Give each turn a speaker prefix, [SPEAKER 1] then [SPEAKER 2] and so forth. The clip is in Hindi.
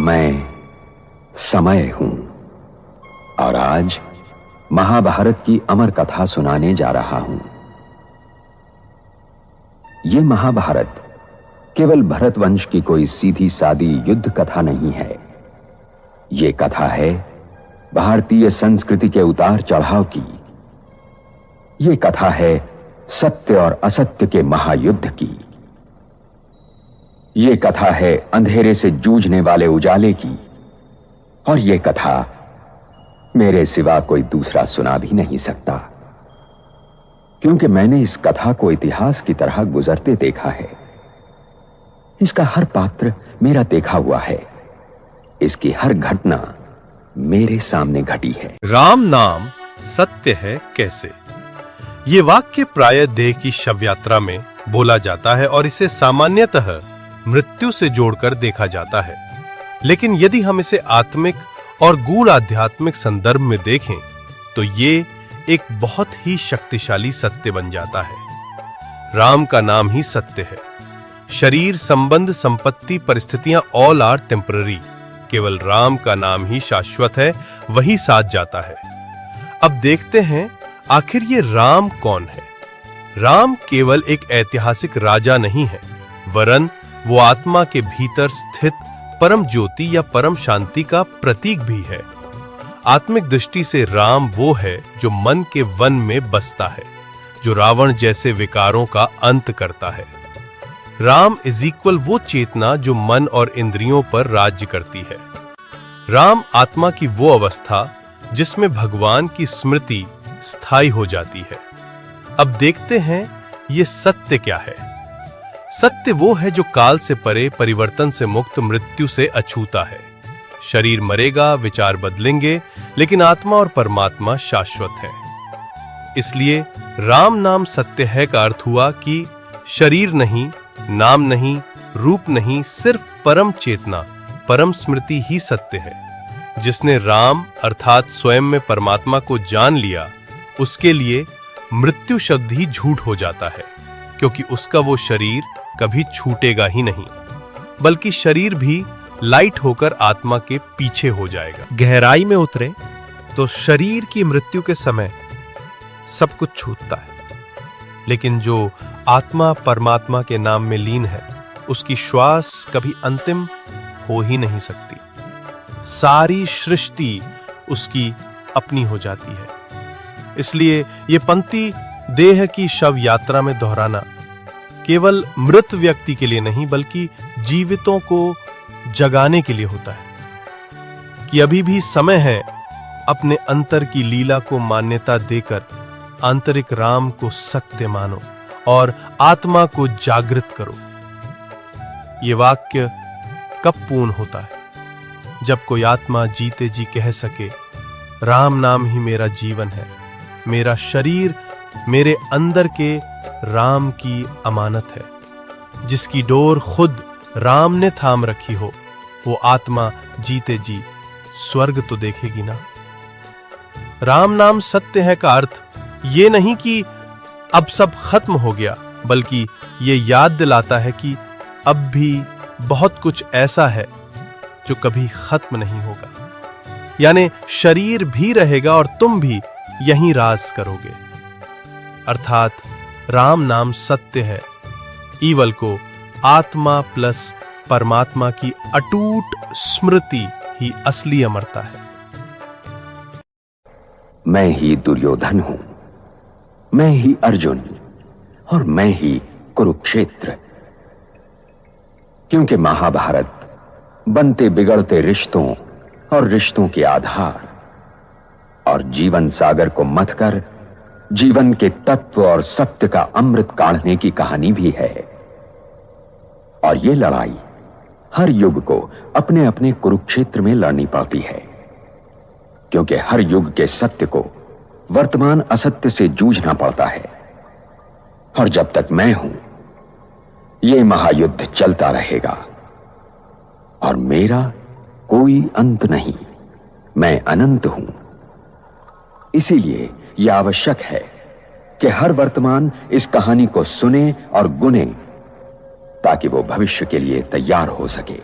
[SPEAKER 1] मैं समय हूं और आज महाभारत की अमर कथा सुनाने जा रहा हूं। यह महाभारत केवल भरत वंश की कोई सीधी सादी युद्ध कथा नहीं है। यह कथा है भारतीय संस्कृति के उतार चढ़ाव की। यह कथा है सत्य और असत्य के महायुद्ध की। यह कथा है अंधेरे से जूझने वाले उजाले की। और यह कथा मेरे सिवा कोई दूसरा सुना भी नहीं सकता, क्योंकि मैंने इस कथा को इतिहास की तरह गुजरते देखा है। इसका हर पात्र मेरा देखा हुआ है। इसकी हर घटना मेरे सामने घटी है।
[SPEAKER 2] राम नाम सत्य है कैसे? ये वाक्य प्रायः देह की शव यात्रा में बोला जाता है और इसे सामान्यतः मृत्यु से जोड़कर देखा जाता है। लेकिन यदि हम इसे आत्मिक और गूढ़ आध्यात्मिक संदर्भ में देखें तो ये एक बहुत ही शक्तिशाली सत्य बन जाता है। राम का नाम ही सत्य है। शरीर, संबंध, संपत्ति, परिस्थितियां ऑल आर टेम्पररी। केवल राम का नाम ही शाश्वत है, वही साथ जाता है। अब देखते हैं आखिर ये राम कौन है। राम केवल एक ऐतिहासिक राजा नहीं है, वरन वो आत्मा के भीतर स्थित परम ज्योति या परम शांति का प्रतीक भी है। आत्मिक दृष्टि से राम वो है जो मन के वन में बसता है, जो रावण जैसे विकारों का अंत करता है। राम इज इक्वल वो चेतना जो मन और इंद्रियों पर राज्य करती है। राम आत्मा की वो अवस्था जिसमें भगवान की स्मृति स्थायी हो जाती है। अब देखते हैं ये सत्य क्या है। सत्य वो है जो काल से परे, परिवर्तन से मुक्त, मृत्यु से अछूता है। शरीर मरेगा, विचार बदलेंगे, लेकिन आत्मा और परमात्मा शाश्वत है। इसलिए राम नाम सत्य है का अर्थ हुआ कि शरीर नहीं, नाम नहीं, रूप नहीं, सिर्फ परम चेतना, परम स्मृति ही सत्य है। जिसने राम अर्थात स्वयं में परमात्मा को जान लिया, उसके लिए मृत्यु शब्द ही झूठ हो जाता है, क्योंकि उसका वो शरीर कभी छूटेगा ही नहीं, बल्कि शरीर भी लाइट होकर आत्मा के पीछे हो जाएगा।
[SPEAKER 3] गहराई में उतरे तो शरीर की मृत्यु के समय सब कुछ छूटता है, लेकिन जो आत्मा परमात्मा के नाम में लीन है, उसकी श्वास कभी अंतिम हो ही नहीं सकती। सारी सृष्टि उसकी अपनी हो जाती है। इसलिए ये पंक्ति देह की शव यात्रा में दोहराना केवल मृत व्यक्ति के लिए नहीं, बल्कि जीवितों को जगाने के लिए होता है कि अभी भी समय है अपने अंतर की लीला को मान्यता देकर आंतरिक राम को सत्य मानो और आत्मा को जागृत करो। ये वाक्य कब पूर्ण होता है? जब कोई आत्मा जीते जी कह सके, राम नाम ही मेरा जीवन है, मेरा शरीर मेरे अंदर के राम की अमानत है। जिसकी डोर खुद राम ने थाम रखी हो, वो आत्मा जीते जी स्वर्ग तो देखेगी ना। राम नाम सत्य है का अर्थ ये नहीं कि अब सब खत्म हो गया, बल्कि ये याद दिलाता है कि अब भी बहुत कुछ ऐसा है जो कभी खत्म नहीं होगा। यानी शरीर भी रहेगा और तुम भी यहीं राज करोगे। अर्थात राम नाम सत्य है। ईवल को आत्मा प्लस परमात्मा की अटूट स्मृति ही असली अमरता है।
[SPEAKER 1] मैं ही दुर्योधन हूं, मैं ही अर्जुन और मैं ही कुरुक्षेत्र। क्योंकि महाभारत बनते बिगड़ते रिश्तों और रिश्तों के आधार और जीवन सागर को मथकर जीवन के तत्व और सत्य का अमृत काढ़ने की कहानी भी है। और ये लड़ाई हर युग को अपने अपने कुरुक्षेत्र में लड़नी पड़ती है, क्योंकि हर युग के सत्य को वर्तमान असत्य से जूझना पड़ता है। और जब तक मैं हूं, यह महायुद्ध चलता रहेगा और मेरा कोई अंत नहीं। मैं अनंत हूं। इसीलिए यह आवश्यक है कि हर वर्तमान इस कहानी को सुने और गुने, ताकि वो भविष्य के लिए तैयार हो सके।